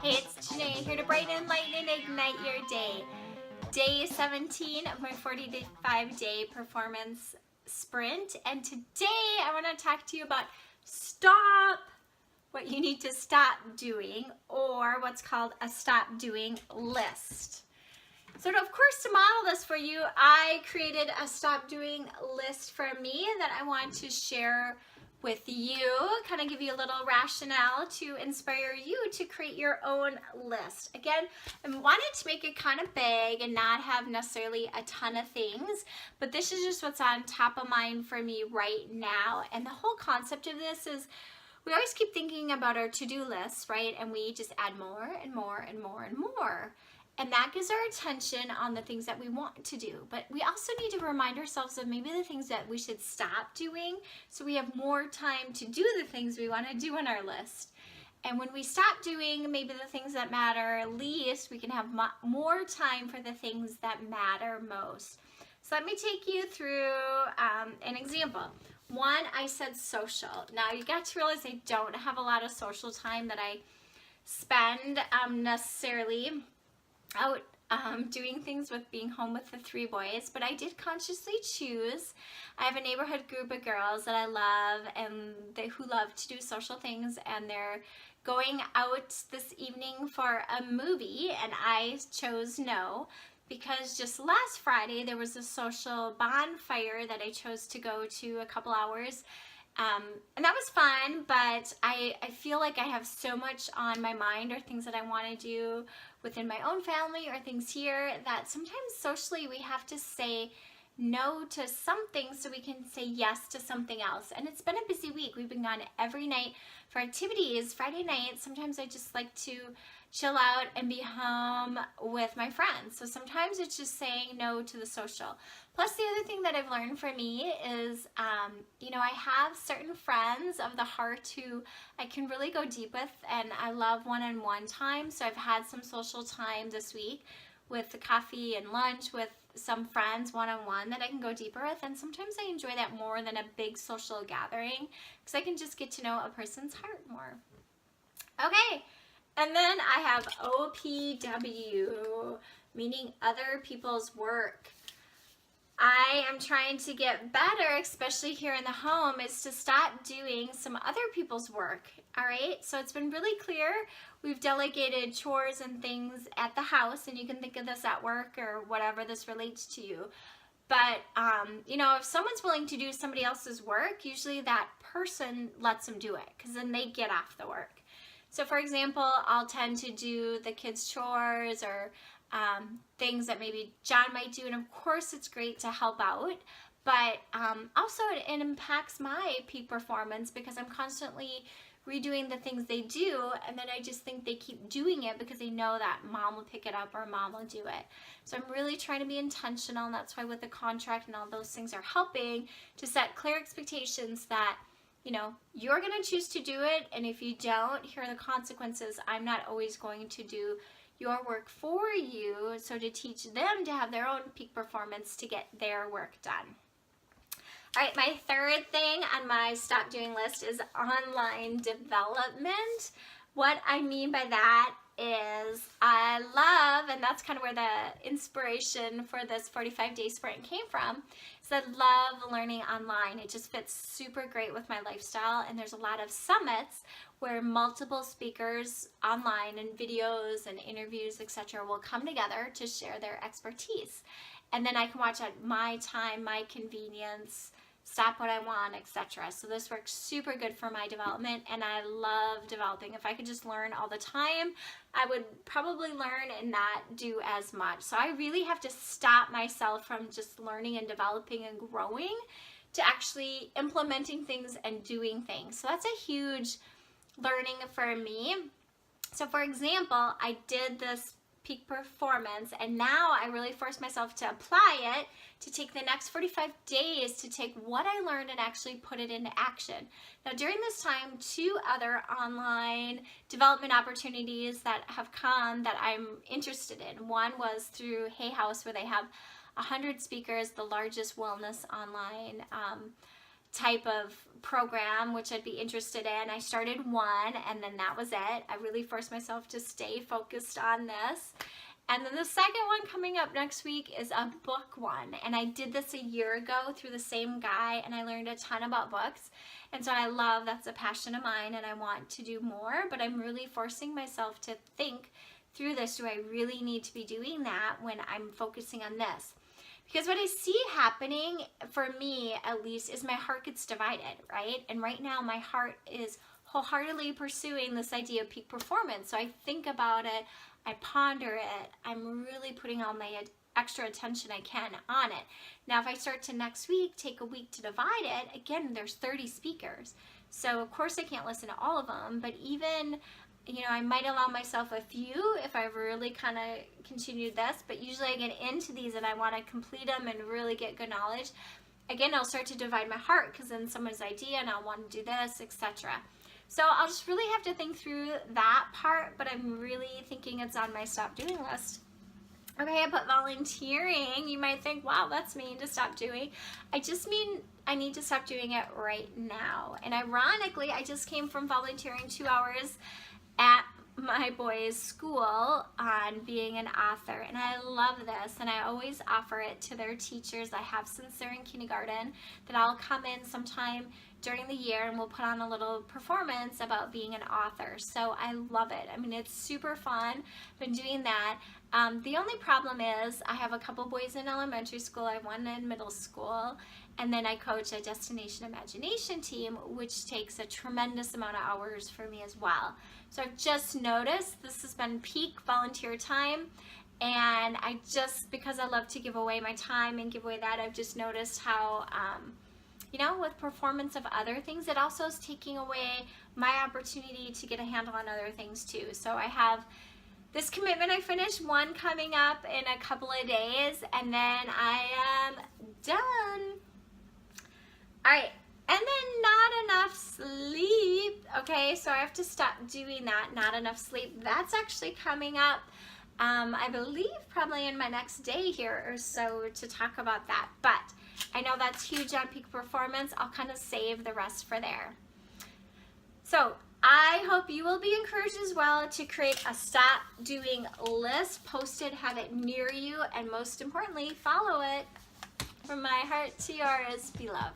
Hey, it's Janae here to brighten, lighten, and ignite your day. Day 17 of my 45-day performance sprint. And today I want to talk to you about what you need to stop doing, or what's called a stop doing list. So of course, to model this for you, I created a stop doing list for me that I want to share with you, kind of give you a little rationale to inspire you to create your own list. Again, I wanted to make it kind of big and not have necessarily a ton of things, but this is just what's on top of mind for me right now. And the whole concept of this is we always keep thinking about our to-do lists, right? And we just add more and more and more and more. And that gives our attention on the things that we want to do. But we also need to remind ourselves of maybe the things that we should stop doing so we have more time to do the things we want to do on our list. And when we stop doing maybe the things that matter least, we can have more time for the things that matter most. So let me take you through an example. One, I said social. Now you got to realize I don't have a lot of social time that I spend necessarily out doing things with being home with the 3 boys, but I did consciously choose. I have a neighborhood group of girls that I love and who love to do social things, and they're going out this evening for a movie, and I chose no because just last Friday there was a social bonfire that I chose to go to a couple hours. And that was fun, but I feel like I have so much on my mind, or things that I want to do within my own family or things here, that sometimes socially we have to say no to something so we can say yes to something else. And it's been a busy week. We've been gone every night for activities. Friday night, sometimes I just like to chill out and be home with my friends. So sometimes it's just saying no to the social. Plus, the other thing that I've learned for me is, I have certain friends of the heart who I can really go deep with, and I love one-on-one time. So I've had some social time this week with the coffee and lunch with some friends one-on-one that I can go deeper with, and sometimes I enjoy that more than a big social gathering because I can just get to know a person's heart more. Okay, and then I have OPW, meaning other people's work. I am trying to get better, especially here in the home, is to stop doing some other people's work, all right? So it's been really clear. We've delegated chores and things at the house, and you can think of this at work or whatever this relates to you. But, if someone's willing to do somebody else's work, usually that person lets them do it because then they get off the work. So, for example, I'll tend to do the kids' chores or things that maybe John might do, and of course it's great to help out, but also it impacts my peak performance because I'm constantly redoing the things they do, and then I just think they keep doing it because they know that mom will pick it up or mom will do it. So I'm really trying to be intentional, and that's why with the contract and all those things are helping to set clear expectations that you're going to choose to do it, and if you don't, here are the consequences. I'm not always going to do your work for you, so to teach them to have their own peak performance to get their work done. All right, my third thing on my stop doing list is online development. What I mean by that is I love, and that's kind of where the inspiration for this 45-day sprint came from, is I love learning online. It just fits super great with my lifestyle, and there's a lot of summits where multiple speakers online and videos and interviews, etc., will come together to share their expertise. And then I can watch at my time, my convenience, stop what I want, etc. So this works super good for my development, and I love developing. If I could just learn all the time, I would probably learn and not do as much. So I really have to stop myself from just learning and developing and growing to actually implementing things and doing things. So that's a huge learning for me. So for example, I did this peak performance, and now I really forced myself to apply it, to take the next 45 days to take what I learned and actually put it into action. Now during this time, 2 other online development opportunities that have come that I'm interested in. One was through Hay House, where they have 100 speakers, the largest wellness online type of program, which I'd be interested in. I started one, and then that was it. I really forced myself to stay focused on this. And then the second one coming up next week is a book one. And I did this a year ago through the same guy, and I learned a ton about books. And so that's a passion of mine, and I want to do more, but I'm really forcing myself to think through this. Do I really need to be doing that when I'm focusing on this? Because what I see happening, for me at least, is my heart gets divided, right? And right now my heart is wholeheartedly pursuing this idea of peak performance. So I think about it, I ponder it, I'm really putting all my extra attention I can on it. Now if I start to next week, take a week to divide it, again, there's 30 speakers. So of course I can't listen to all of them, but even, I might allow myself a few if I really kind of continued this, but usually I get into these and I want to complete them and really get good knowledge. Again, I'll start to divide my heart because then someone's idea and I'll want to do this, etc. So I'll just really have to think through that part, but I'm really thinking it's on my stop doing list. Okay, I put volunteering. You might think, wow, that's mean to stop doing. I just mean I need to stop doing it right now. And ironically, I just came from volunteering 2 hours at my boys' school on being an author, and I love this, and I always offer it to their teachers. I have since they're in kindergarten that I'll come in sometime during the year and we'll put on a little performance about being an author. So I love it. I mean, it's super fun. I've been doing that. The only problem is I have a couple boys in elementary school, I have one in middle school, and then I coach a Destination Imagination team, which takes a tremendous amount of hours for me as well. So I've just noticed this has been peak volunteer time, and because I love to give away my time and give away that, I've just noticed how, with performance of other things, it also is taking away my opportunity to get a handle on other things too. So I have this commitment I finished, one coming up in a couple of days, and then I am done. All right, and then not enough sleep. Okay, so I have to stop doing that, not enough sleep. That's actually coming up, I believe probably in my next day here or so to talk about that. But I know that's huge on peak performance. I'll kind of save the rest for there. So I hope you will be encouraged as well to create a stop doing list, post it, have it near you, and most importantly, follow it. From my heart to yours, be love.